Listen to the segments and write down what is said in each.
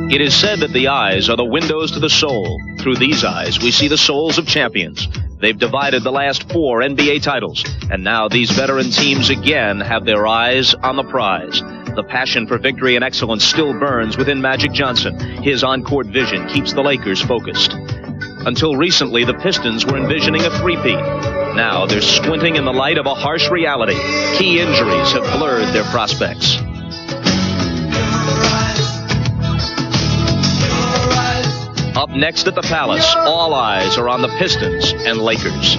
It is said that the eyes are the windows to the soul. Through these eyes, we see the souls of champions. They've divided the last 4 NBA titles, and now these veteran teams again have their eyes on the prize. The passion for victory and excellence still burns within Magic Johnson. His on-court vision keeps the Lakers focused. Until recently, the Pistons were envisioning a three-peat. Now they're squinting in the light of a harsh reality. Key injuries have blurred their prospects. Up next at the Palace, all eyes are on the Pistons and Lakers.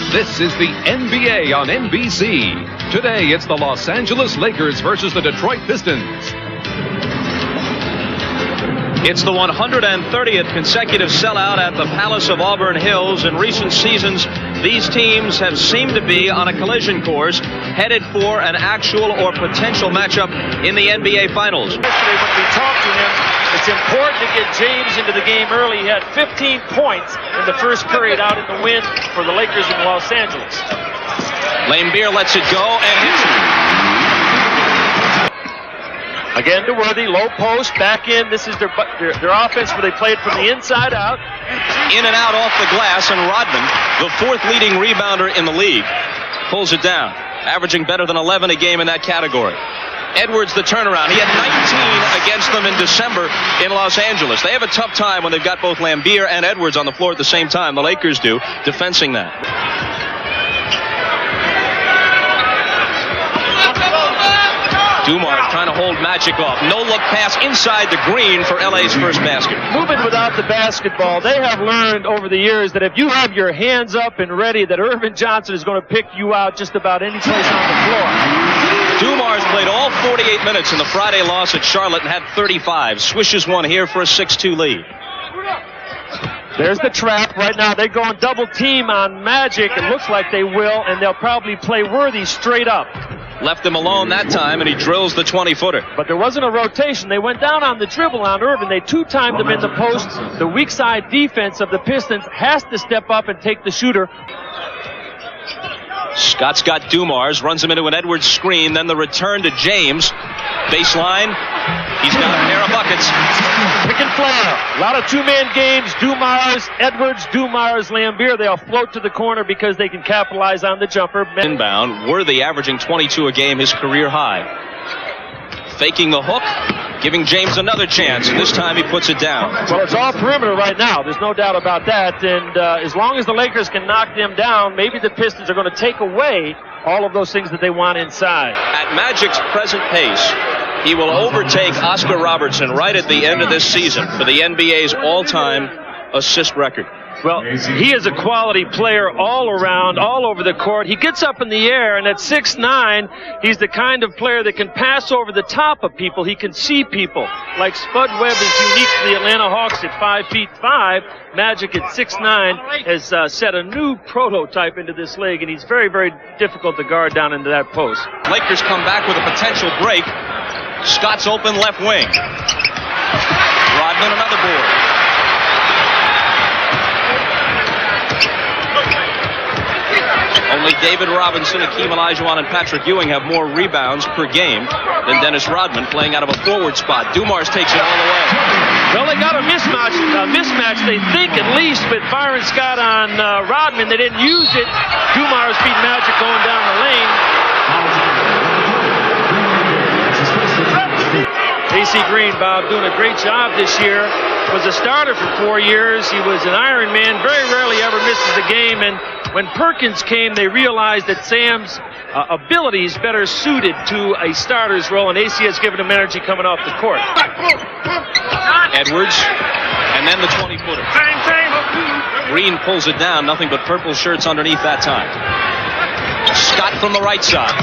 This is the NBA on NBC. Today, it's the Los Angeles Lakers versus the Detroit Pistons. It's the 130th consecutive sellout at the Palace of Auburn Hills. In recent seasons, these teams have seemed to be on a collision course, headed for an actual or potential matchup in the NBA Finals. Yesterday, when we talked to him, it's important to get James into the game early. He had 15 points in the first period out in the win for the Lakers in Los Angeles. Lambeer lets it go and hits it. Again to Worthy, low post, back in. This is their offense where they played from the inside out. In and out off the glass, and Rodman, the 4th leading rebounder in the league, pulls it down, averaging better than 11 a game in that category. Edwards, the turnaround. He had 19 against them in December in Los Angeles. They have a tough time when they've got both Lambeer and Edwards on the floor at the same time. The Lakers do, defensing that. Dumars trying to hold Magic off. No-look pass inside the green for LA's first basket. Moving without the basketball, they have learned over the years that if you have your hands up and ready, that Irvin Johnson is going to pick you out just about any place on the floor. Dumars played all 48 minutes in the Friday loss at Charlotte and had 35. Swishes one here for a 6-2 lead. There's the trap. Right now they're going double team on Magic. It looks like they will, and they'll probably play Worthy straight up. Left him alone that time, and he drills the 20-footer. But there wasn't a rotation. They went down on the dribble on Irvin. They two-timed him in the post. The weak side defense of the Pistons has to step up and take the shooter. Scott's got Dumars, runs him into an Edwards screen, then the return to James. Baseline. He's got a pair of buckets. Pick and flare. A lot of two-man games. Dumars, Edwards, Dumars, Lambeer. They'll float to the corner because they can capitalize on the jumper. Inbound. Worthy averaging 22 a game, his career high. Faking the hook, giving James another chance, and this time he puts it down. Well, it's all perimeter right now. There's no doubt about that. And as long as the Lakers can knock them down, maybe the Pistons are going to take away all of those things that they want inside. At Magic's present pace, he will overtake Oscar Robertson right at the end of this season for the NBA's all-time assist record. Well, he is a quality player all around, all over the court. He gets up in the air, and at 6'9", he's the kind of player that can pass over the top of people. He can see people. Like Spud Webb is unique to the Atlanta Hawks at 5'5". Magic at 6'9" has set a new prototype into this league, and he's very, very difficult to guard down into that post. Lakers come back with a potential break. Scott's open left wing. Rodman another board. Only David Robinson, Hakeem Olajuwon, and Patrick Ewing have more rebounds per game than Dennis Rodman, playing out of a forward spot. Dumars takes it all the way. Well, they got a mismatch, they think, at least, with Byron Scott on Rodman. They didn't use it. Dumars beat Magic going down the lane. AC Green, Bob, doing a great job this year. Was a starter for 4 years. He was an Iron Man. Very rarely ever misses a game. And when Perkins came, they realized that Sam's abilities better suited to a starter's role, and AC has given him energy coming off the court. Edwards, and then the 20-footer. Green pulls it down, nothing but purple shirts underneath that time. Scott from the right side.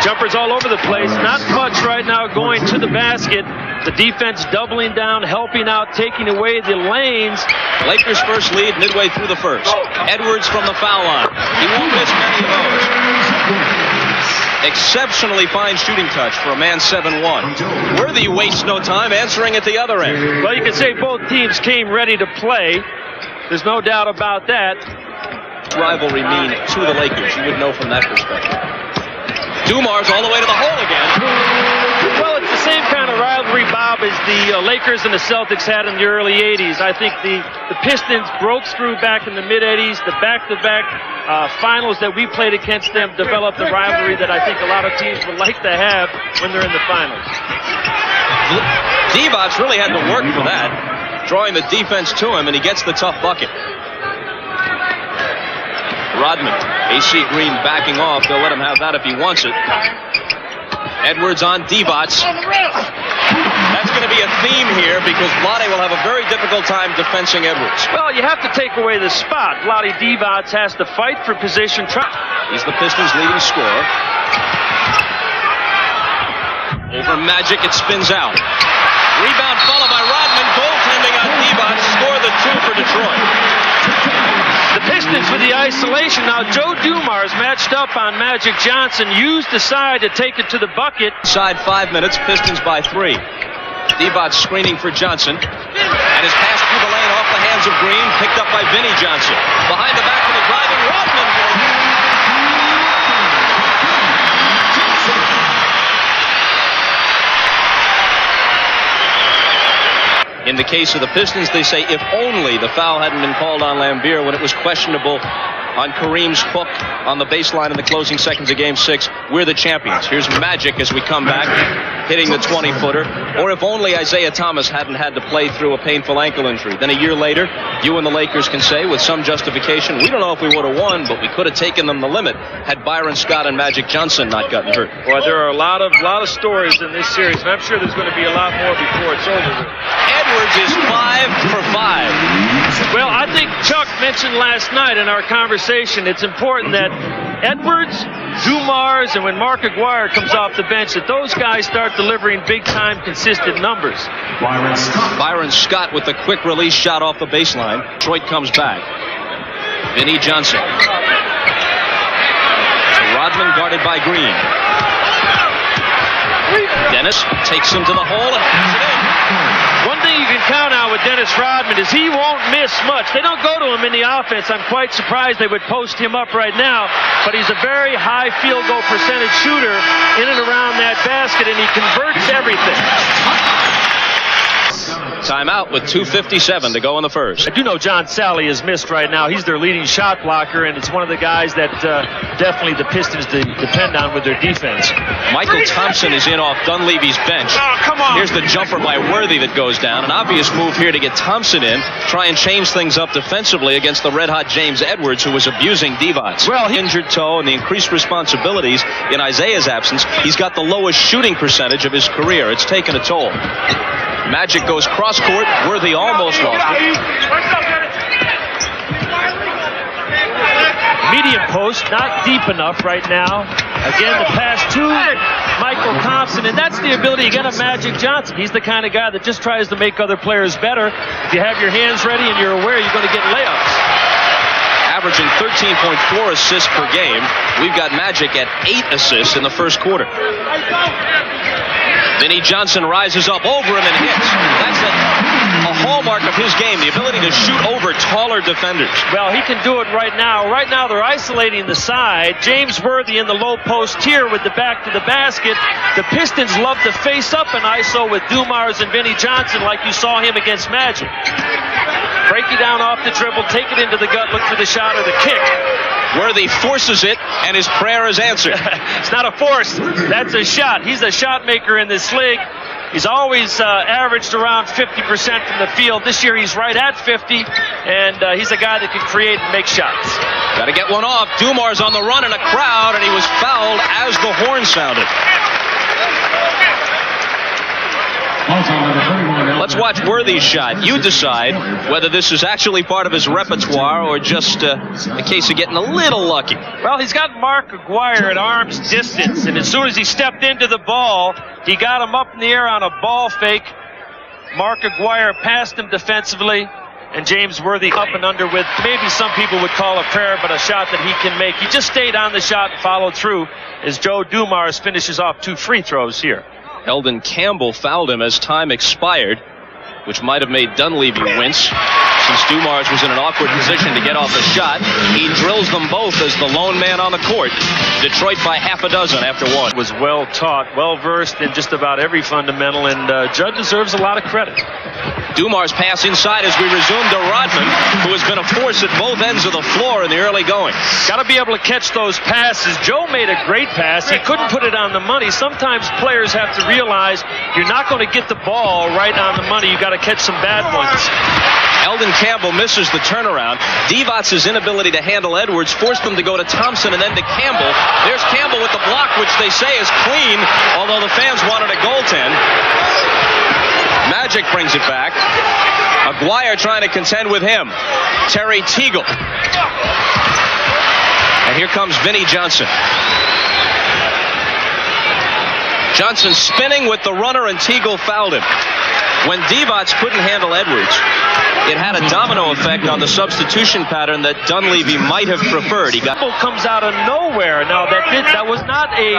Jumpers all over the place. Not much right now going to the basket. The defense doubling down, helping out, taking away the lanes. Lakers' first lead midway through the first. Edwards from the foul line. He won't miss many of those. Exceptionally fine shooting touch for a man 7'1". Worthy wastes no time answering at the other end. Well, you can say both teams came ready to play. There's no doubt about that. Rivalry mean to the Lakers? You would know from that perspective. Dumars all the way to the hole again. Well, it's the same kind of rivalry, Bob, as the Lakers and the Celtics had in the early 80s. I think the Pistons broke through back in the mid-80s. The back-to-back finals that we played against them developed the rivalry that I think a lot of teams would like to have when they're in the finals. Divac really had to work for that, drawing the defense to him, and he gets the tough bucket. Rodman, AC Green backing off. They'll let him have that if he wants it. Edwards on Divac. That's going to be a theme here because Vlade will have a very difficult time defending Edwards. Well, you have to take away the spot. Vlade Divac has to fight for position. He's the Pistons' leading scorer. Over Magic, it spins out. Rebound followed by Rodman. Goaltending on Divac. Score the 2 for Detroit. The Pistons with the isolation. Now Joe Dumars matched up on Magic Johnson, used the side to take it to the bucket. Side 5 minutes, Pistons by 3. Divac screening for Johnson. And his pass through the lane off the hands of Green, picked up by Vinnie Johnson. Behind the back of the driving Rodman. In the case of the Pistons, they say if only the foul hadn't been called on Lambeer when it was questionable on Kareem's hook on the baseline in the closing seconds of Game 6. We're the champions. Here's Magic as we come back, hitting the 20-footer. Or if only Isaiah Thomas hadn't had to play through a painful ankle injury. Then a year later, you and the Lakers can say with some justification, we don't know if we would have won, but we could have taken them the limit had Byron Scott and Magic Johnson not gotten hurt. Well, there are a lot of stories in this series, and I'm sure there's going to be a lot more before it's over. Edwards is 5 for 5. Well, I think Chuck mentioned last night in our conversation it's important that Edwards, Dumars, and when Mark Aguirre comes off the bench, that those guys start delivering big-time, consistent numbers. Byron Scott with the quick release shot off the baseline. Detroit comes back. Vinnie Johnson. Rodman guarded by Green. Dennis takes him to the hole and puts it in. One thing you can count on with Dennis Rodman is he won't miss much. They don't go to him in the offense. I'm quite surprised they would post him up right now, but he's a very high field goal percentage shooter in and around that basket, and he converts everything. Timeout with 2:57 to go in the first. I do know John Sally is missed right now. He's their leading shot blocker, and it's one of the guys that definitely the Pistons depend on with their defense. Michael Thompson is in off Dunleavy's bench. Oh, come on. Here's the jumper by Worthy that goes down. An obvious move here to get Thompson in, try and change things up defensively against the red-hot James Edwards, who was abusing Divac. Well, injured toe and the increased responsibilities in Isaiah's absence, he's got the lowest shooting percentage of his career. It's taken a toll. Magic goes cross-court. Worthy almost lost it. Medium post, not deep enough right now. Again, the pass to Michael Thompson, and that's the ability again of Magic Johnson. He's the kind of guy that just tries to make other players better. If you have your hands ready and you're aware, you're going to get layups. Averaging 13.4 assists per game. We've got Magic at 8 assists in the first quarter. Vinnie Johnson rises up over him and hits. That's a hallmark of his game, the ability to shoot over taller defenders. Well, he can do it right now. Right now, they're isolating the side. James Worthy in the low post here with the back to the basket. The Pistons love to face up an ISO with Dumars and Vinnie Johnson like you saw him against Magic. Break you down off the dribble, take it into the gut, look for the shot or the kick. Worthy forces it, and his prayer is answered. It's not a force. That's a shot. He's a shot maker in this league. He's always averaged around 50% from the field. This year he's right at 50, and he's a guy that can create and make shots. Got to get one off. Dumar's on the run in a crowd, and he was fouled as the horn sounded. Let's watch Worthy's shot. You decide whether this is actually part of his repertoire or just a case of getting a little lucky. Well, he's got Mark Aguirre at arm's distance, and as soon as he stepped into the ball, he got him up in the air on a ball fake. Mark Aguirre passed him defensively, and James Worthy up and under with maybe some people would call a prayer, but a shot that he can make. He just stayed on the shot and followed through as Joe Dumars finishes off 2 free throws here. Eldon Campbell fouled him as time expired, which might have made Dunleavy wince. Since Dumars was in an awkward position to get off a shot, he drills them both as the lone man on the court. Detroit by half a dozen after one. Was well taught, well versed in just about every fundamental, and Judd deserves a lot of credit. Dumars pass inside as we resume to Rodman, who has been a force at both ends of the floor in the early going. Got to be able to catch those passes. Joe made a great pass. He couldn't put it on the money. Sometimes players have to realize you're not going to get the ball right on the money. You got to catch some bad ones. Eldon Campbell misses the turnaround. Divatz's inability to handle Edwards forced them to go to Thompson and then to Campbell. There's Campbell with the block, which they say is clean, although the fans wanted a goaltend. Magic brings it back. Aguirre trying to contend with him. Terry Teagle. And here comes Vinnie Johnson. Johnson spinning with the runner, and Teagle fouled him. When Divac couldn't handle Edwards, it had a domino effect on the substitution pattern that Dunleavy might have preferred. He got comes out of nowhere. Now that was not a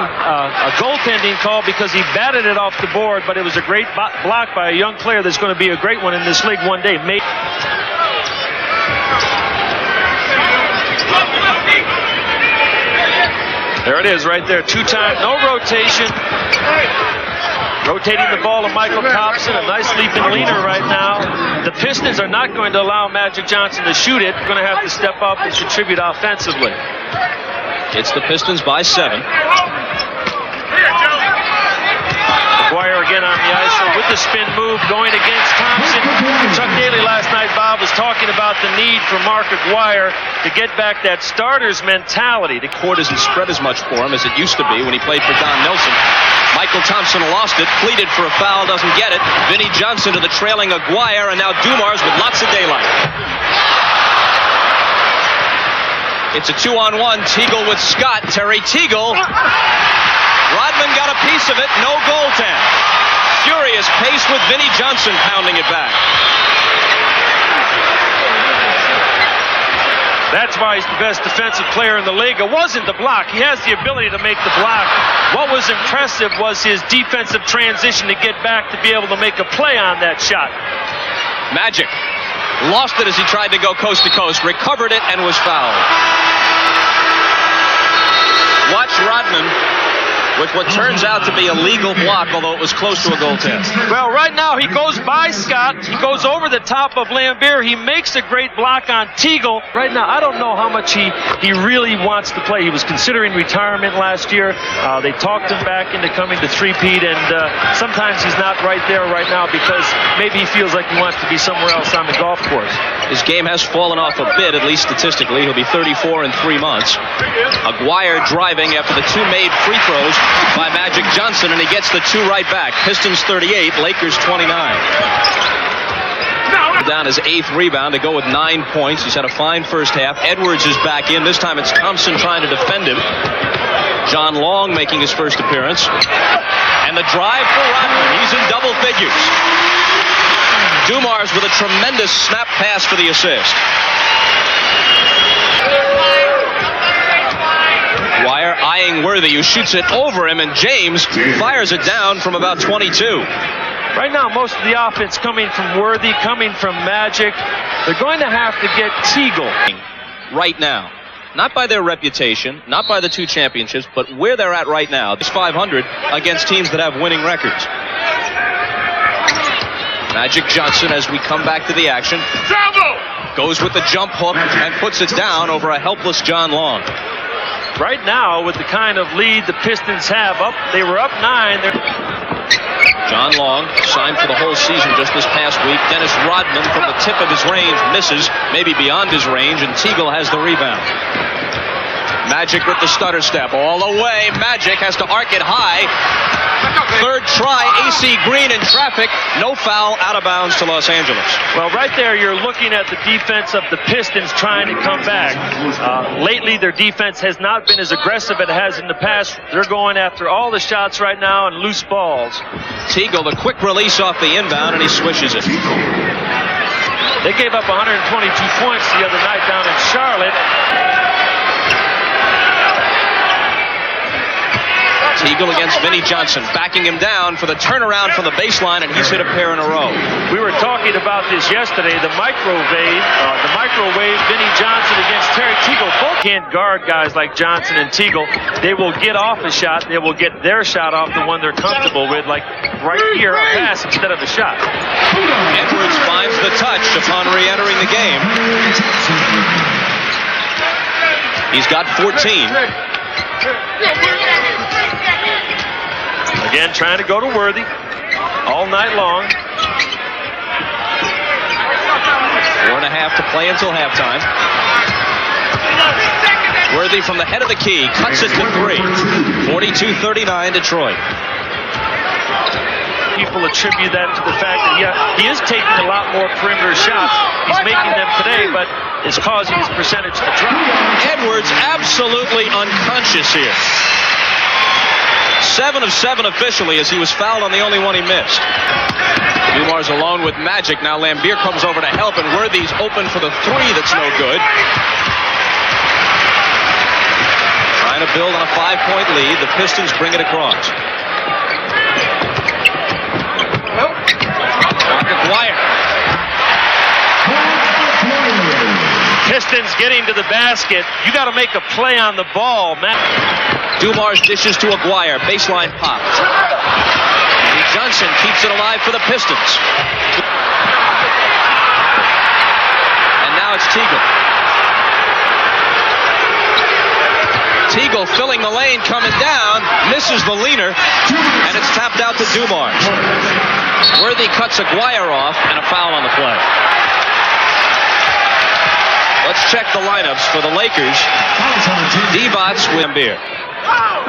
goaltending call because he batted it off the board, but it was a great block by a young player that's going to be a great one in this league one day. There it is right there. 2-time, no rotation. Rotating the ball to Michael Thompson. A nice leaping leaner right now. The Pistons are not going to allow Magic Johnson to shoot it. They're going to have to step up and contribute offensively. It's the Pistons by 7. Aguirre again on the ice with the spin move going against Thompson. Chuck Daly last night, Bob, was talking about the need for Mark Aguirre to get back that starter's mentality. The court isn't spread as much for him as it used to be when he played for Don Nelson. Michael Thompson lost it, pleaded for a foul, doesn't get it. Vinnie Johnson to the trailing Aguirre, and now Dumars with lots of daylight. It's a 2-on-1. Teagle with Scott. Terry Teagle. Rodman got a piece of it. No goaltend. Furious pace with Vinnie Johnson pounding it back. That's why he's the best defensive player in the league. It wasn't the block. He has the ability to make the block. What was impressive was his defensive transition to get back to be able to make a play on that shot. Magic lost it as he tried to go coast to coast, recovered it, and was fouled. Watch Rodman with what turns out to be a legal block, although it was close to a goaltend. Well, right now he goes by Scott. He goes over the top of Lambert. He makes a great block on Teagle. Right now, I don't know how much he really wants to play. He was considering retirement last year. They talked him back into coming to three-peat, and sometimes he's not right there right now because maybe he feels like he wants to be somewhere else on the golf course. His game has fallen off a bit, at least statistically. He'll be 34 in 3 months. Aguirre driving after the 2 made free throws by Magic Johnson, and he gets the 2 right back. Pistons 38, Lakers 29. Down his 8th rebound to go with 9 points. He's had a fine first half. Edwards is back in. This time it's Thompson trying to defend him. John Long making his first appearance. And the drive for Rodman. He's in double figures. Dumars with a tremendous snap pass for the assist. Aguirre eyeing Worthy, who shoots it over him, and James fires it down from about 22. Right now, most of the offense coming from Worthy, coming from Magic. They're going to have to get Teagle. Right now. Not by their reputation, not by the 2 championships, but where they're at right now. It's 500 against teams that have winning records. Magic Johnson, as we come back to the action, goes with the jump hook and puts it down over a helpless John Long. Right now, with the kind of lead the Pistons have, they were up 9. John Long signed for the whole season just this past week. Dennis Rodman from the tip of his range misses, maybe beyond his range, and Teagle has the rebound. Magic with the stutter step all the way. Magic has to arc it high. Third try, AC Green in traffic. No foul, out of bounds to Los Angeles. Well, right there you're looking at the defense of the Pistons trying to come back. Lately their defense has not been as aggressive as it has in the past. They're going after all the shots right now and loose balls. Teagle, the quick release off the inbound, and he swishes it. They gave up 122 points the other night down in Charlotte. Teagle against Vinnie Johnson, backing him down for the turnaround from the baseline, and he's hit a pair in a row. We were talking about this yesterday, the microwave Vinnie Johnson against Terry Teagle. Both can't guard guys like Johnson and Teagle. They will get off a shot. They will get their shot off the one they're comfortable with, like right here, a pass instead of a shot. Edwards finds the touch upon re-entering the game. He's got 14. Again, trying to go to Worthy all night long. 4.5 to play until halftime. Worthy from the head of the key, cuts it to 3. 42-39 Detroit. People attribute that to the fact that he is taking a lot more perimeter shots. He's making them today, but it's causing his percentage to drop. Edwards absolutely unconscious here. 7 of 7 officially, as he was fouled on the only one he missed. Dumar's alone with Magic. Now Lambier comes over to help, and Worthy's open for the 3 that's no good. Trying to build on a 5-point lead. The Pistons bring it across. Aguirre. Pistons getting to the basket. You got to make a play on the ball, Matt. Dumar's dishes to Aguirre. Baseline pop. Vinnie Johnson keeps it alive for the Pistons. And now it's Teagle. Teagle filling the lane, coming down, misses the leaner, and it's tapped out to Dumars. Worthy cuts Aguirre off, and a foul on the play. Let's check the lineups for the Lakers. Divac with Lambier.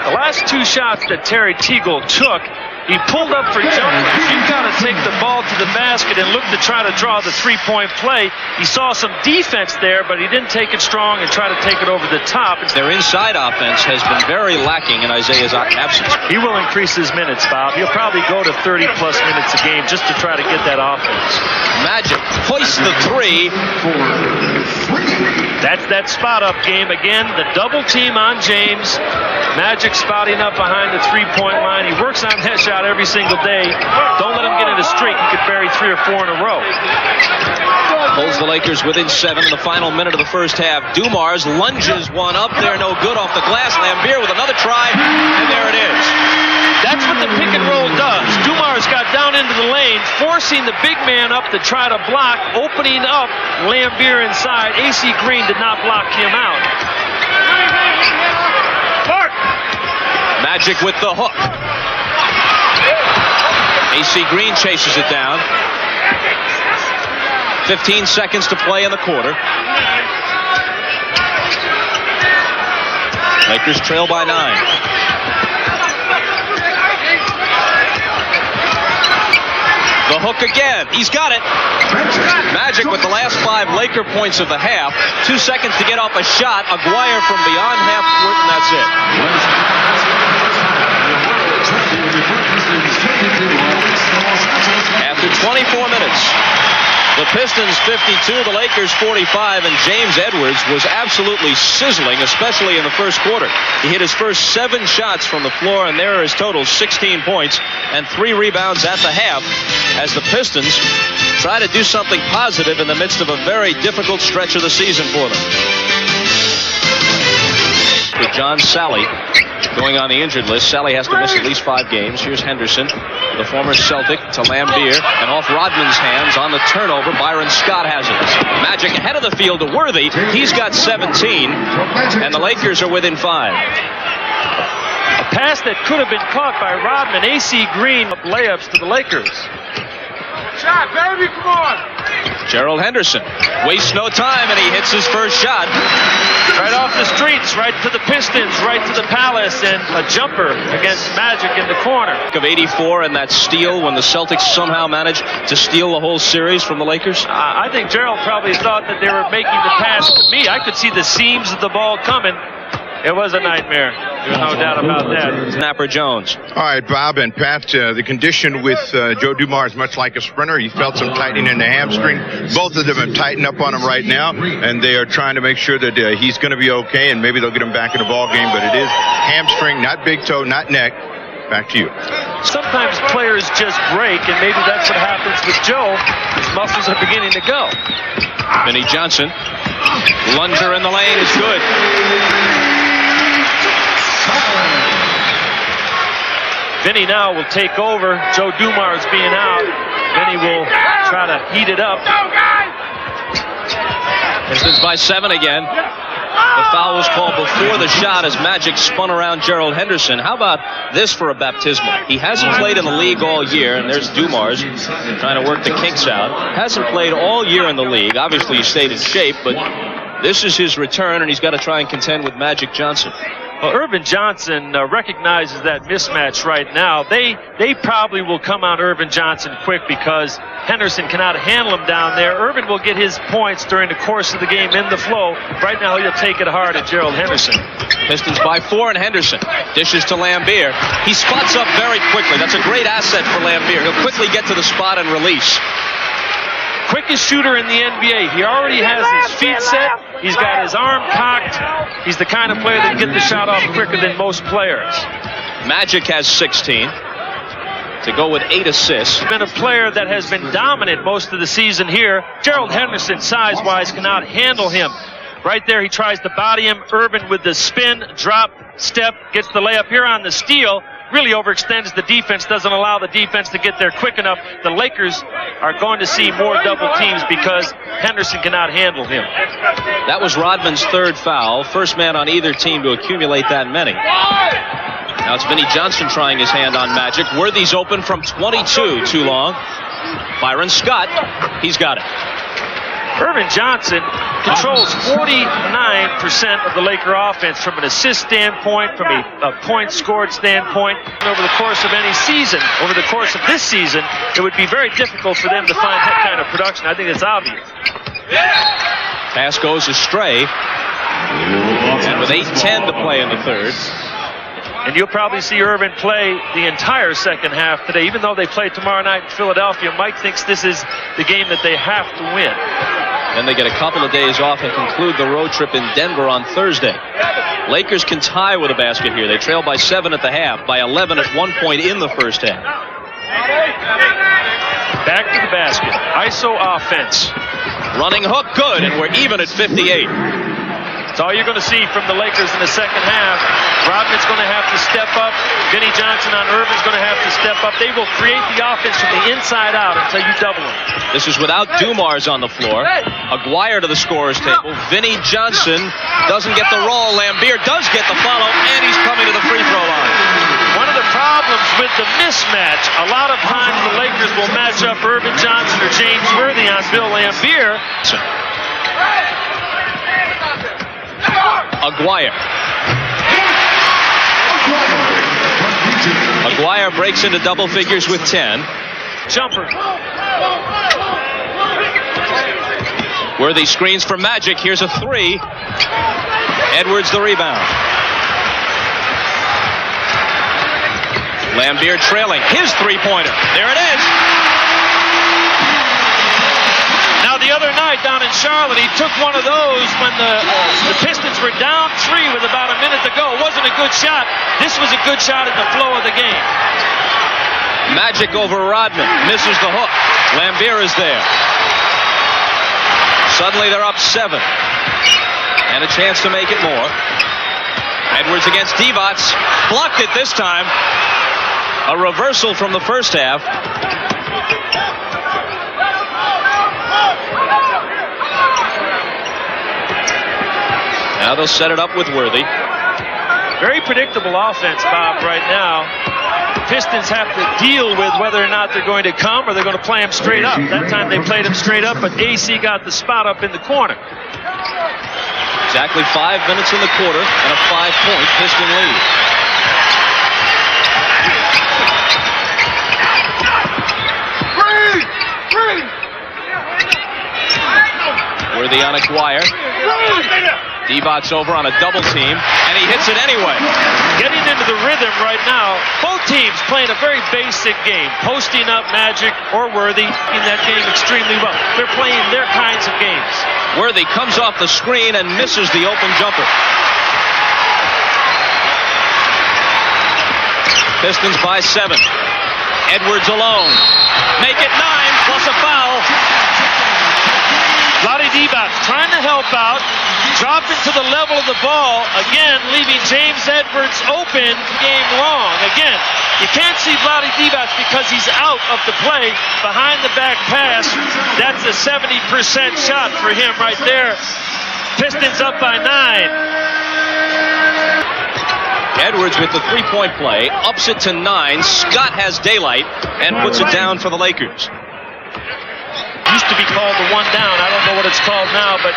The last 2 shots that Terry Teagle took, he pulled up for jumpers. You've got to take the ball to the basket and look to try to draw the 3-point play. He saw some defense there, but he didn't take it strong and try to take it over the top. Their inside offense has been very lacking in Isaiah's absence. He will increase his minutes, Bob. He'll probably go to 30-plus minutes a game just to try to get that offense. Magic hoists the 3. That's that spot-up game. Again, the double team on James. Magic spotting up behind the 3-point line. He works on that shot every single day. Don't let him get in a streak. He could bury 3 or 4 in a row. Holds the Lakers within 7 in the final minute of the first half. Dumars lunges one up there, no good off the glass. Lambier with another try, and there it is. That's what the pick and roll does. Dumars got down into the lane, forcing the big man up to try to block, opening up Lambier inside. AC Green did not block him out. Magic with the hook. AC Green chases it down. 15 seconds to play in the quarter. Lakers trail by 9. The hook again. He's got it. Magic with the last 5 Laker points of the half. 2 seconds to get off a shot. Aguirre from beyond half court, and that's it. After 24 minutes, the Pistons 52, the Lakers 45, and James Edwards was absolutely sizzling, especially in the first quarter. He hit his first 7 shots from the floor, and there are his totals, 16 points and 3 rebounds at the half, as the Pistons try to do something positive in the midst of a very difficult stretch of the season for them. With John Sally going on the injured list. Sally has to miss at least 5 games. Here's Henderson, the former Celtic, to Lambier, and off Rodman's hands on the turnover. Byron Scott has it. Magic ahead of the field to Worthy. He's got 17, and the Lakers are within 5. Pass that could have been caught by Rodman. A.C. Green layups to the Lakers. Shot, baby, come on. Gerald Henderson wastes no time, and he hits his first shot. Right off the streets, right to the Pistons, right to the Palace, and a jumper against Magic in the corner. Of 84 and that steal when the Celtics somehow managed to steal the whole series from the Lakers. I think Gerald probably thought that they were making the pass to me. I could see the seams of the ball coming. It was a nightmare. There's no doubt about that. Snapper Jones. All right, Bob and Pat, the condition with Joe Dumars is much like a sprinter. He felt some tightening in the hamstring. Both of them have tightened up on him right now, and they are trying to make sure that he's going to be okay, and maybe they'll get him back in the ball game. But it is hamstring, not big toe, not neck. Back to you. Sometimes players just break, and maybe that's what happens with Joe. His muscles are beginning to go. Vinnie Johnson. Lunger in the lane is good. Vinny now will take over. Joe Dumars being out. Vinny will try to heat it up. Pistons by 7 again. The foul was called before the shot as Magic spun around Gerald Henderson. How about this for a baptismal? He hasn't played in the league all year, and there's Dumars trying to work the kinks out. Hasn't played all year in the league. Obviously, he stayed in shape, but this is his return, and he's got to try and contend with Magic Johnson. Well, Irvin Johnson recognizes that mismatch right now. They probably will come on Irvin Johnson quick because Henderson cannot handle him down there. Irvin will get his points during the course of the game in the flow. Right now, he'll take it hard at Gerald Henderson. Pistons by 4, and Henderson dishes to Lambier. He spots up very quickly. That's a great asset for Lambier. He'll quickly get to the spot and release. Quickest shooter in the NBA. He already has his feet set. He's got his arm cocked. He's the kind of player that can get the shot off quicker than most players. Magic has 16 to go with 8 assists. He's been a player that has been dominant most of the season here. Gerald Henderson, size-wise, cannot handle him. Right there, he tries to body him. Irvin with the spin, drop, step, gets the layup here on the steal. Really overextends the defense, doesn't allow the defense to get there quick enough. The Lakers are going to see more double teams because Henderson cannot handle him. That was Rodman's 3rd foul. First man on either team to accumulate that many. Now it's Vinnie Johnson trying his hand on Magic. Worthy's open from 22. Too long. Byron Scott, he's got it. Irvin Johnson controls 49% of the Laker offense from an assist standpoint, from a points scored standpoint. Over the course of any season, over the course of this season, it would be very difficult for them to find that kind of production. I think it's obvious. Pass goes astray. And with 8:10 to play in the 3rd. And you'll probably see Irvin play the entire second half today. Even though they play tomorrow night in Philadelphia, Mike thinks this is the game that they have to win. Then they get a couple of days off and conclude the road trip in Denver on Thursday. Lakers can tie with a basket here. They trail by 7 at the half, by 11 at one point in the first half. Back to the basket. ISO offense. Running hook, good, and we're even at 58. That's all you're going to see from the Lakers in the second half. Rodman's going to have to step up. Vinnie Johnson on Irvin's going to have to step up. They will create the offense from the inside out until you double them. This is without Dumars on the floor. Aguirre to the scorer's table. Vinnie Johnson doesn't get the roll. Lambier does get the follow, and he's coming to the free throw line. One of the problems with the mismatch, a lot of times the Lakers will match up Irvin Johnson or James Worthy on Bill Lambier. Aguirre. Aguirre breaks into double figures with 10. Jumper. Worthy screens for Magic. Here's a 3. Edwards the rebound. Lambier trailing. His three-pointer. There it is. Now the other night down in Charlotte, he took one of those when the Pistons were down 3 with about a minute to go. It wasn't a good shot. This was a good shot in the flow of the game. Magic over Rodman. Misses the hook. Lambier is there. Suddenly they're up 7. And a chance to make it more. Edwards against Divac. Blocked it this time. A reversal from the first half. Now they'll set it up with Worthy. Very predictable offense, Bob, right now. The Pistons have to deal with whether or not they're going to come or they're going to play him straight up. That time they played him straight up, but AC got the spot up in the corner. Exactly 5 minutes in the quarter and a 5-point Piston lead. Worthy on Aguirre. D-Bot's over on a double team, and he hits it anyway. Getting into the rhythm right now. Both teams playing a very basic game. Posting up Magic or Worthy in that game extremely well. They're playing their kinds of games. Worthy comes off the screen and misses the open jumper. Pistons by 7. Edwards alone. Make it 9 plus a foul. Vlade Divac trying to help out, dropping to the level of the ball, again leaving James Edwards open, game wrong. Again, you can't see Vlade Divac because he's out of the play, behind the back pass. That's a 70% shot for him right there. Pistons up by 9. Edwards with the three-point play, ups it to 9. Scott has daylight and puts it down for the Lakers. Used to be called the one down. I don't know what it's called now, but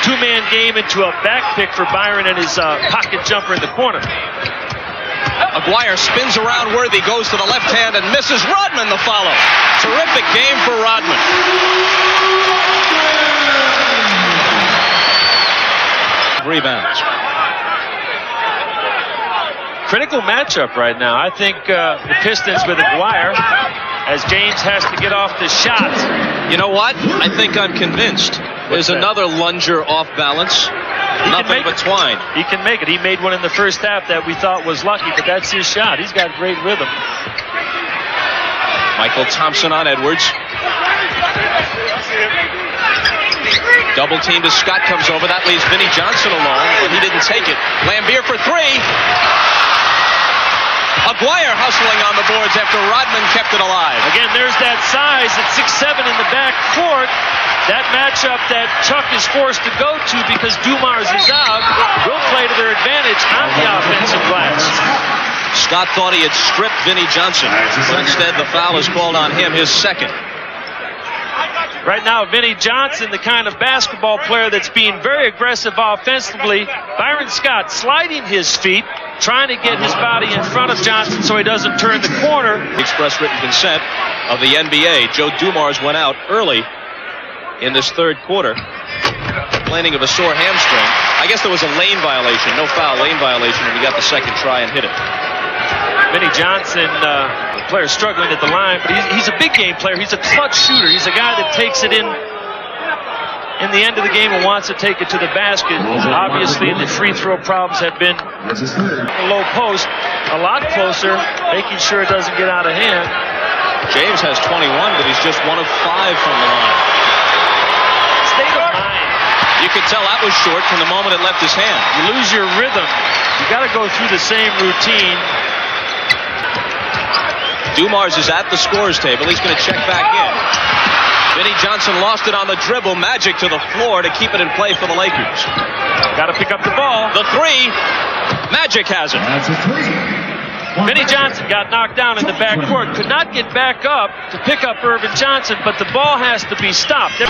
two-man game into a back pick for Byron and his pocket jumper in the corner. Aguirre spins around Worthy, goes to the left hand and misses. Rodman the follow. Terrific game for Rodman. Rebounds. Critical matchup right now. I think the Pistons with Aguirre, as James has to get off the shot. You know what? I think I'm convinced. There's another lunger off balance. Nothing but twine. He can make it. He made one in the first half that we thought was lucky, but that's his shot. He's got great rhythm. Michael Thompson on Edwards. Double team to Scott comes over. That leaves Vinnie Johnson alone, but he didn't take it. Lambier for 3. Aguirre hustling on the boards after Rodman kept it alive. Again, there's that size at 6'7" in the back court. That matchup that Chuck is forced to go to because Dumars is out will play to their advantage on the offensive glass. Scott thought he had stripped Vinnie Johnson, but instead the foul is called on him, his second. Right now, Vinnie Johnson, the kind of basketball player that's being very aggressive offensively. Byron Scott sliding his feet, trying to get his body in front of Johnson so he doesn't turn the corner. Express written consent of the NBA. Joe Dumars went out early in this third quarter, complaining of a sore hamstring. I guess there was a lane violation, no foul, lane violation, and he got the second try and hit it. Vinnie Johnson, player struggling at the line, but he's a big game player. He's a clutch shooter. He's a guy that takes it in the end of the game and wants to take it to the basket. Obviously, the free throw problems have been a low post, a lot closer, making sure it doesn't get out of hand. James has 21, but he's just 1 of 5 from the line. State of mind. You could tell that was short from the moment it left his hand. You lose your rhythm. You got to go through the same routine. Dumars is at the scorer's table. He's going to check back in. Vinnie Johnson lost it on the dribble. Magic to the floor to keep it in play for the Lakers. Got to pick up the ball. The 3. Magic has it. Vinnie Johnson got knocked down in the backcourt. Could not get back up to pick up Irvin Johnson, but the ball has to be stopped.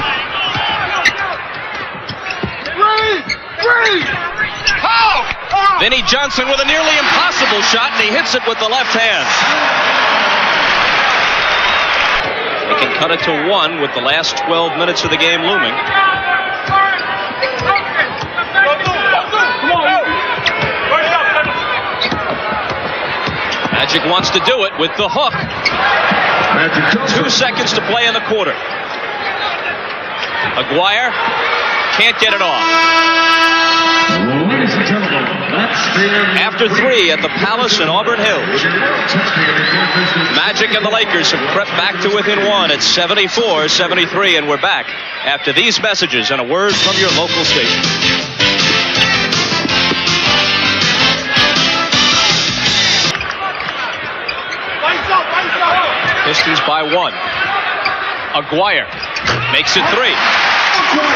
Vinnie Johnson with a nearly impossible shot, and he hits it with the left hand. He can cut it to 1 with the last 12 minutes of the game looming. Magic wants to do it with the hook. 2 seconds to play in the quarter. Aguirre can't get it off. After 3 at the Palace in Auburn Hills, Magic and the Lakers have crept back to within 1 at 74-73, and we're back after these messages and a word from your local station. Pistons by 1. Aguirre makes it 3.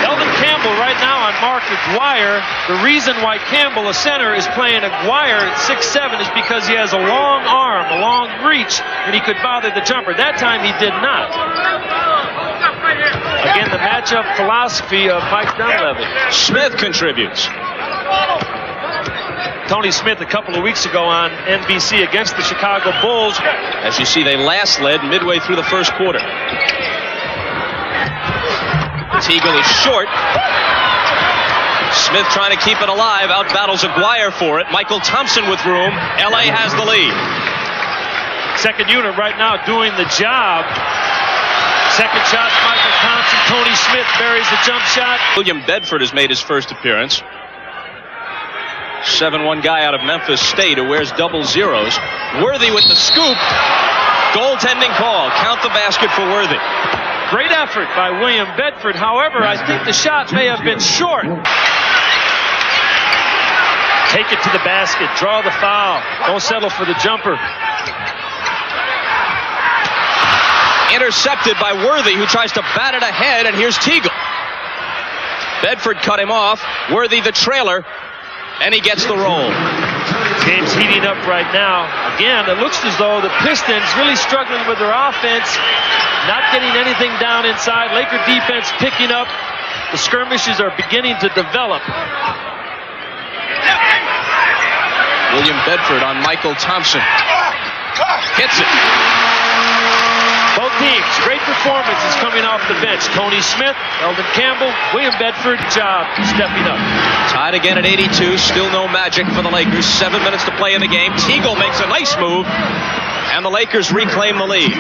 Eldon Campbell right now on Mark Aguirre. The reason why Campbell, a center, is playing Aguirre at 6'7" is because he has a long arm, a long reach, and he could bother the jumper. That time he did not. Again, the matchup philosophy of Mike Dunleavy. Smith contributes. Tony Smith a couple of weeks ago on NBC against the Chicago Bulls. As you see, they last led midway through the first quarter. Teagle is short. Smith trying to keep it alive. Out battles Aguirre for it. Michael Thompson with room. LA has the lead. Second unit right now doing the job. Second shot, Michael Thompson. Tony Smith buries the jump shot. William Bedford has made his first appearance. 7-1 guy out of Memphis State who wears double zeros. Worthy with the scoop. Goaltending call. Count the basket for Worthy. Great effort by William Bedford. However, I think the shot may have been short. Take it to the basket. Draw the foul. Don't settle for the jumper. Intercepted by Worthy, who tries to bat it ahead, and here's Teagle. Bedford cut him off. Worthy the trailer, and he gets the roll. Game's heating up right now. Again, it looks as though the Pistons really struggling with their offense, not getting anything down inside. Laker defense picking up. The skirmishes are beginning to develop. William Bedford on Michael Thompson. Hits it. Both teams, great performances coming off the bench. Tony Smith, Eldon Campbell, William Bedford, job stepping up. Tied again at 82, still no magic for the Lakers. 7 minutes to play in the game. Teagle makes a nice move, and the Lakers reclaim the lead.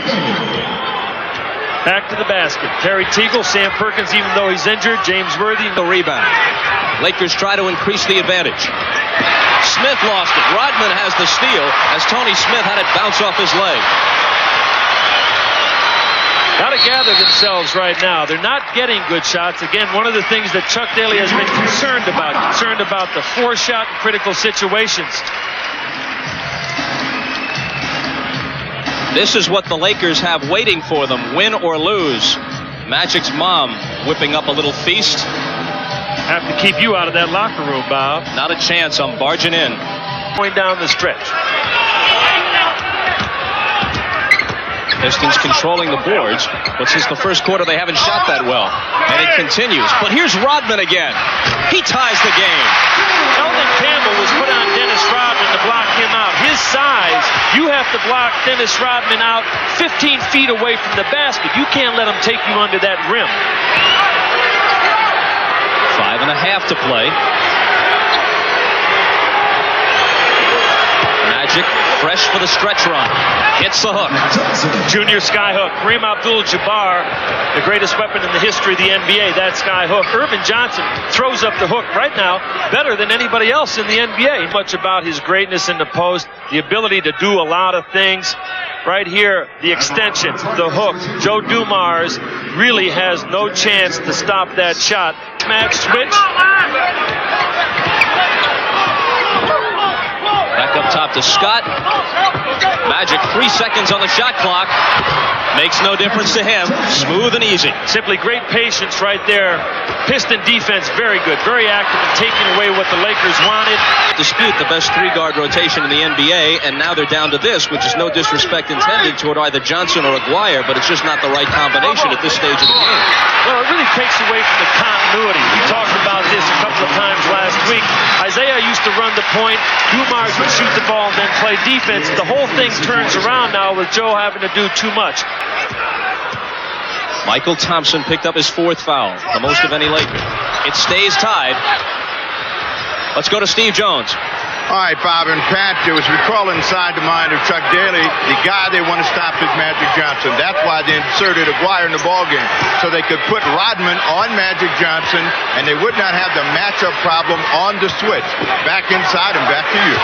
Back to the basket. Terry Teagle, Sam Perkins, even though he's injured. James Worthy, the rebound. Lakers try to increase the advantage. Smith lost it. Rodman has the steal as Tony Smith had it bounce off his leg. Got to gather themselves right now. They're not getting good shots. Again, one of the things that Chuck Daly has been concerned about the four-shot in critical situations. This is what the Lakers have waiting for them, win or lose. Magic's mom whipping up a little feast. Have to keep you out of that locker room, Bob. Not a chance. I'm barging in. Going down the stretch. Pistons controlling the boards, but since the first quarter they haven't shot that well. And it continues. But here's Rodman again. He ties the game. Eldon Campbell was put on Dennis Rodman to block him out. His size, you have to block Dennis Rodman out 15 feet away from the basket. You can't let him take you under that rim. 5.5 to play. Magic fresh for the stretch run. Hits the hook. Junior skyhook. Kareem Abdul-Jabbar, the greatest weapon in the history of the NBA. That skyhook. Irvin Johnson throws up the hook right now better than anybody else in the NBA. Much about his greatness in the post, the ability to do a lot of things. Right here, the extension, the hook. Joe Dumars really has no chance to stop that shot. Match switch. Back up top to Scott. Magic 3 seconds on the shot clock. Makes no difference to him. Smooth and easy. Simply great patience right there. Piston defense very good, very active in taking away what the Lakers wanted. Dispute the best three-guard rotation in the NBA, and now they're down to this, which is no disrespect intended toward either Johnson or Aguirre, but it's just not the right combination at this stage of the game. Well, it really takes away from the continuity. We talked about this a couple of times last week. Isaiah used to run the point. Dumars would shoot the ball and then play defense. The whole thing turns around now with Joe having to do too much. Michael Thompson picked up his 4th foul, the most of any Laker. It stays tied. Let's go to Steve Jones. All right, Bob and Pat, it was recall inside the mind of Chuck Daly. The guy they want to stop is Magic Johnson. That's why they inserted Aguirre in the ballgame, so they could put Rodman on Magic Johnson, and they would not have the matchup problem on the switch. Back inside and back to you.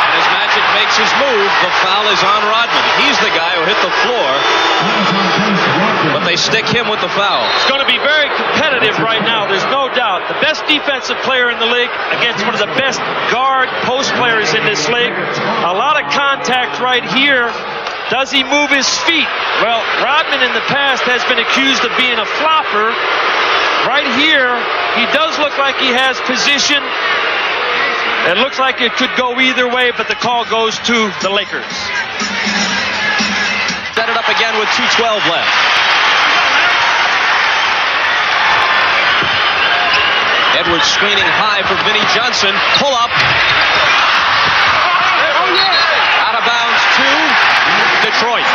And as Magic makes his move, the foul is on Rodman. He's the guy who hit the floor, but they stick him with the foul. It's going to be very competitive right now, there's no doubt. The best defensive player in the league against one of the best guard post players in this league. A lot of contact right here. Does he move his feet? Well, Rodman in the past has been accused of being a flopper. Right here, he does look like he has position. It looks like it could go either way, but the call goes to the Lakers. Set it up again with 2:12 left. Edwards screening high for Vinnie Johnson. Pull up. Out of bounds to Detroit.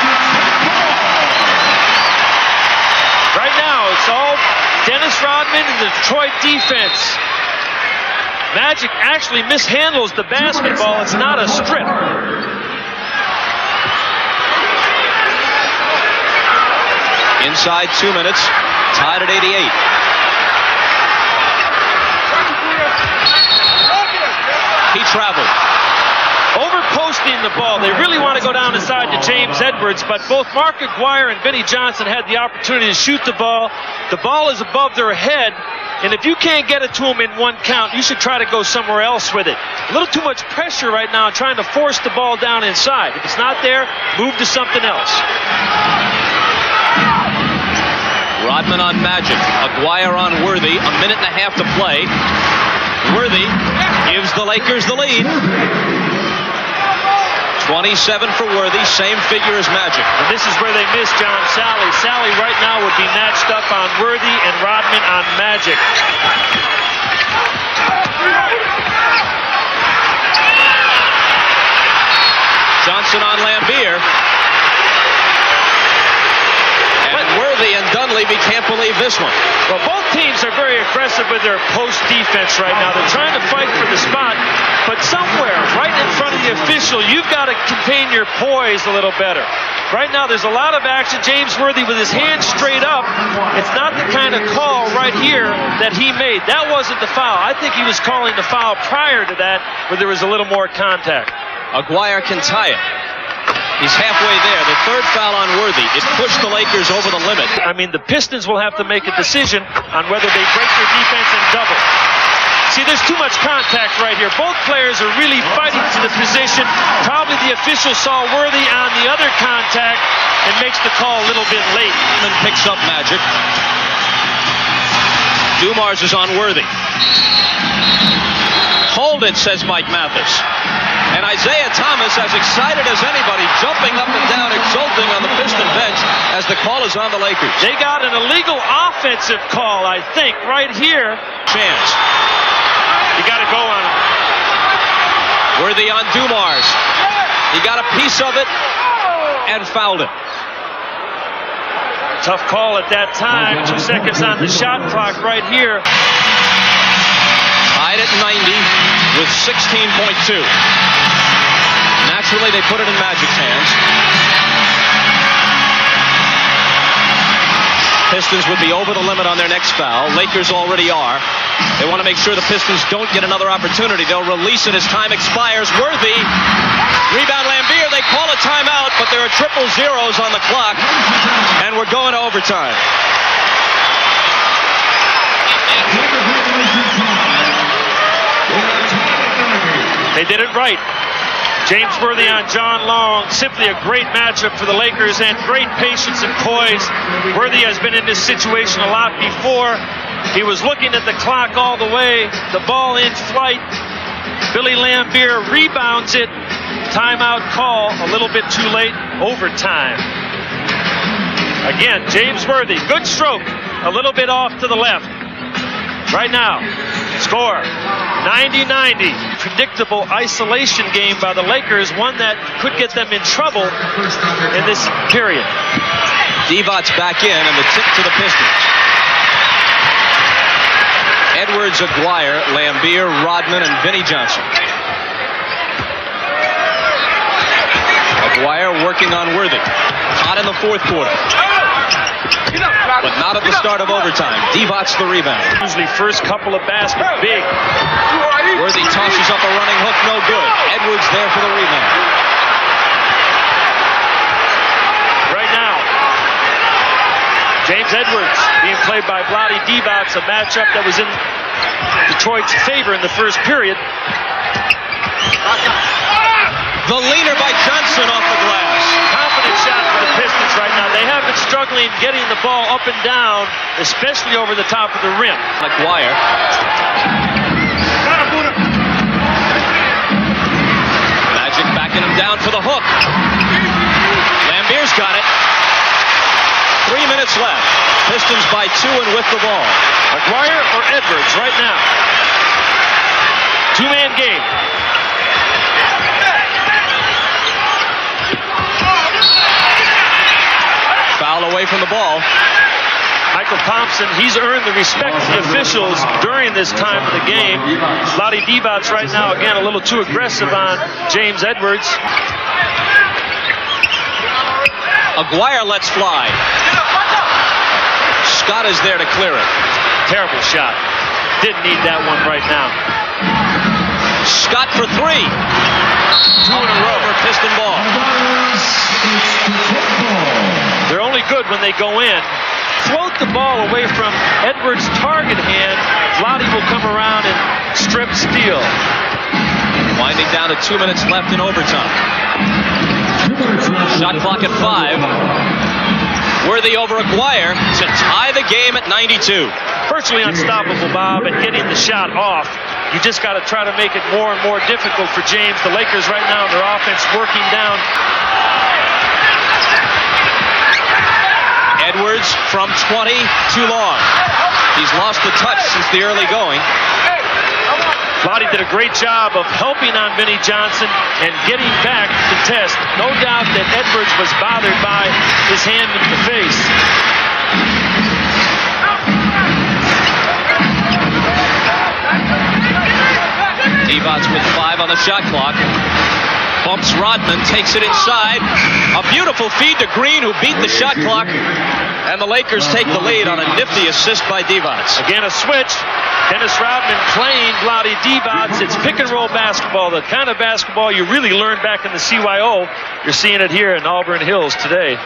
Right now, it's all Dennis Rodman and the Detroit defense. Magic actually mishandles the basketball. It's not a strip. Inside 2 minutes, tied at 88. He traveled. Over-posting the ball. They really want to go down inside to James Edwards, but both Mark Aguirre and Vinnie Johnson had the opportunity to shoot the ball. The ball is above their head, and if you can't get it to them in one count, you should try to go somewhere else with it. A little too much pressure right now trying to force the ball down inside. If it's not there, move to something else. Rodman on Magic. Aguirre on Worthy. A minute and a half to play. Worthy gives the Lakers the lead. 27 for Worthy, same figure as Magic. And this is where they miss John Sally. Sally right now would be matched up on Worthy and Rodman on Magic. Johnson on Lambeer. And Worthy and Dunleavy can't believe this one. Well, both teams are very aggressive with their post defense right now. They're trying to fight for the spot, but somewhere right in front of the official, you've got to contain your poise a little better. Right now, there's a lot of action. James Worthy with his hands straight up. It's not the kind of call right here that he made. That wasn't the foul. I think he was calling the foul prior to that, where there was a little more contact. Aguirre can tie it. He's halfway there. The third foul on Worthy. It pushed the Lakers over the limit. I mean, the Pistons will have to make a decision on whether they break their defense and double. See, there's too much contact right here. Both players are really fighting for the position. Probably the official saw Worthy on the other contact and makes the call a little bit late. And picks up Magic. Dumars is on Worthy. Hold it, says Mike Mathis. And Isaiah Thomas, as excited as anybody, jumping up and down, exulting on the Piston bench as the call is on the Lakers. They got an illegal offensive call, I think, right here. Chance. You got to go on him. Worthy on Dumars. He got a piece of it and fouled it. Tough call at that time. 2 seconds on the shot clock right here. Tied at 90 with 16.2. Naturally, they put it in Magic's hands. Pistons would be over the limit on their next foul. Lakers already are. They want to make sure the Pistons don't get another opportunity. They'll release it as time expires. Worthy. Rebound Lambeer. They call a timeout, but there are triple zeros on the clock. And we're going to overtime. They did it right. James Worthy on John Long. Simply a great matchup for the Lakers and great patience and poise. Worthy has been in this situation a lot before. He was looking at the clock all the way. The ball in flight. Billy Lambeer rebounds it. Timeout call. A little bit too late. Overtime. Again, James Worthy. Good stroke. A little bit off to the left. Right now, score 90-90. Predictable isolation game by the Lakers, one that could get them in trouble in this period. Divot's back in, and the tip to the Pistons. Edwards, Aguirre, Lambeer, Rodman, and Vinnie Johnson. Aguirre working on Worthy. Hot in the fourth quarter. But not at the start of overtime. Divot's the rebound. Usually first couple of baskets, big. Worthy tosses up a running hook, no good. Edwards there for the rebound. Right now, James Edwards being played by Vlade Divac, a matchup that was in Detroit's favor in the first period. The leaner by Johnson off the glass. Confident one-handed shot for the Pistons right now. They have been struggling getting the ball up and down, especially over the top of the rim. McGuire. Magic backing him down for the hook. Lambier's got it. 3 minutes left. Pistons by 2 and with the ball. McGuire or Edwards right now. Two-man game. Foul away from the ball. Michael Thompson, he's earned the respect of the officials during this time of the game. Vlade Divac right now, again, a little too aggressive on James Edwards. Aguirre lets fly. Scott is there to clear it. Terrible shot. Didn't need that one right now. Scott for 3. 2 in a row for Piston ball. They're only good when they go in. Float the ball away from Edwards' target hand. Vlade will come around and strip steal. Winding down to 2 minutes left in overtime. Shot clock at 5. Worthy over Aguirre to tie the game at 92. Virtually unstoppable, Bob, at getting the shot off. You just got to try to make it more and more difficult for James. The Lakers right now, their offense working down. Edwards from 20, too long. He's lost the touch since the early going. Vlade did a great job of helping on Vinnie Johnson and getting back to test. No doubt that Edwards was bothered by his hand in the face. Divac with 5 on the shot clock. Bumps Rodman, takes it inside. A beautiful feed to Green, who beat the shot clock. And the Lakers take the lead on a nifty assist by Divac. Again, a switch. Dennis Rodman playing Vlade Divac. It's pick and roll basketball, the kind of basketball you really learned back in the CYO. You're seeing it here in Auburn Hills today.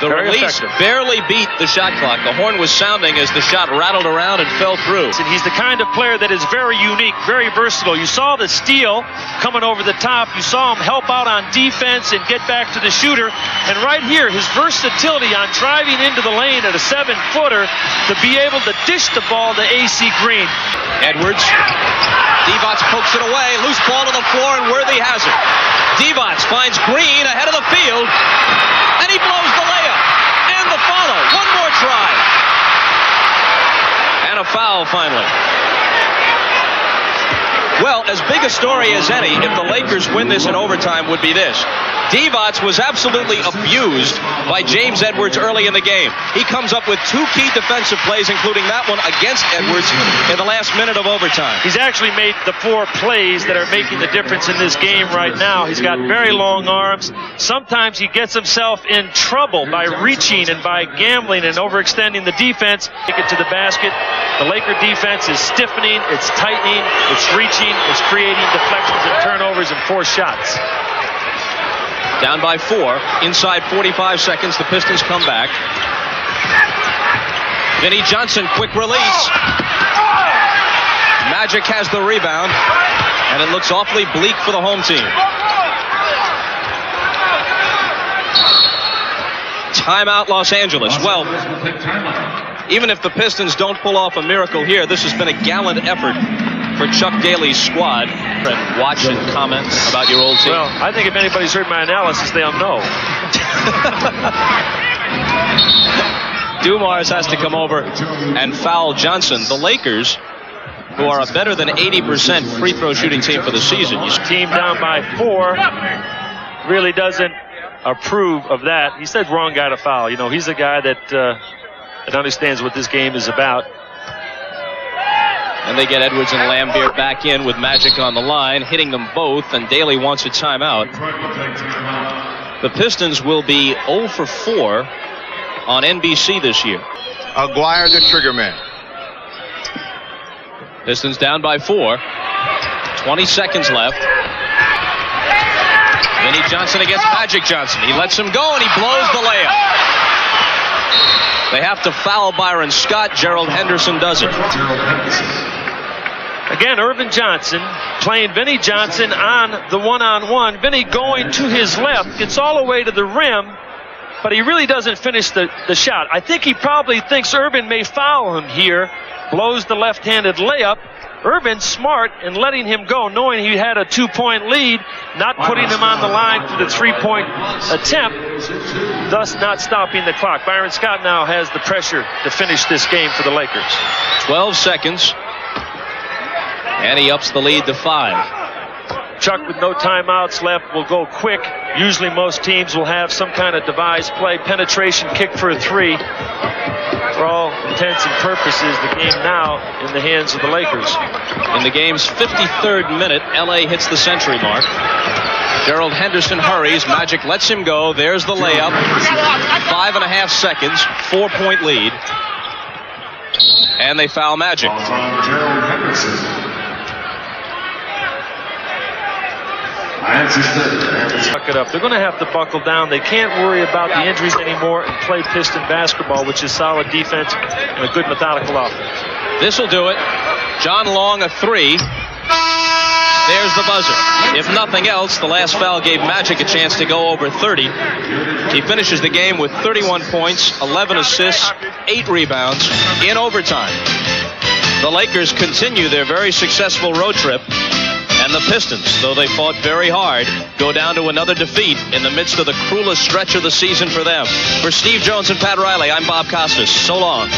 The Very release effective. barely beat the shot clock. The horn was sounding as the shot rattled around and fell through. And he's the kind of player that is very unique, very versatile. You saw the steal coming over the top. You saw him help out on defense and get back to the shooter. And right here, his versatility on driving into the lane at a 7-footer to be able to dish the ball to AC Green. Edwards. Divac pokes it away. Loose ball to the floor, and Worthy has it. Divac finds Green ahead of the field, and he blows the layup. And the follow. One more try. And a foul finally. Well, as big a story as any, if the Lakers win this in overtime, would be this. Divac was absolutely abused by James Edwards early in the game. He comes up with 2 key defensive plays, including that one against Edwards in the last minute of overtime. He's actually made the 4 plays that are making the difference in this game right now. He's got very long arms. Sometimes he gets himself in trouble by reaching and by gambling and overextending the defense. Take it to the basket. The Laker defense is stiffening, it's tightening, it's reaching, it's creating deflections and turnovers and forced shots. Down by 4. Inside 45 seconds, the Pistons come back. Vinnie Johnson, quick release. Magic has the rebound, and it looks awfully bleak for the home team. Timeout, Los Angeles. Well, even if the Pistons don't pull off a miracle here, this has been a gallant effort for Chuck Daly's squad. And watch and comment about your old team. Well, I think if anybody's heard my analysis, they'll know. Dumars has to come over and foul Johnson. The Lakers, who are a better than 80% free throw shooting team for the season. Team down by 4 really doesn't approve of that. He said wrong guy to foul. You know, he's a guy that understands what this game is about. And they get Edwards and Lambert back in with Magic on the line, hitting them both, and Daly wants a timeout. The Pistons will be 0 for 4 on NBC this year. Aguirre, the trigger man. Pistons down by 4. 20 seconds left. Vinnie Johnson against Magic Johnson. He lets him go, and he blows the layup. They have to foul Byron Scott. Gerald Henderson does it. Again, Irvin Johnson playing Vinnie Johnson on the one-on-one. Vinnie going to his left, gets all the way to the rim, but he really doesn't finish the shot. I think he probably thinks Irvin may foul him here, blows the left-handed layup. Irvin's smart in letting him go, knowing he had a 2-point lead, not putting him on the line for the 3-point attempt, thus not stopping the clock. Byron Scott now has the pressure to finish this game for the Lakers. 12 seconds. And he ups the lead to 5. Chuck, with no timeouts left, will go quick. Usually most teams will have some kind of devised play, penetration, kick for a 3. For all intents and purposes, the game now in the hands of the Lakers. In the game's 53rd minute, LA hits the century mark. Gerald Henderson hurries. Magic lets him go. There's the layup. 5.5 seconds. 4-point lead. And they foul Magic. Suck it up. They're going to have to buckle down. They can't worry about the injuries anymore and play Piston basketball, which is solid defense and a good methodical offense. This will do it. John Long, a 3. There's the buzzer. If nothing else, the last foul gave Magic a chance to go over 30. He finishes the game with 31 points, 11 assists, 8 rebounds in overtime. The Lakers continue their very successful road trip. And the Pistons, though they fought very hard, go down to another defeat in the midst of the cruelest stretch of the season for them. For Steve Jones and Pat Riley, I'm Bob Costas. So long.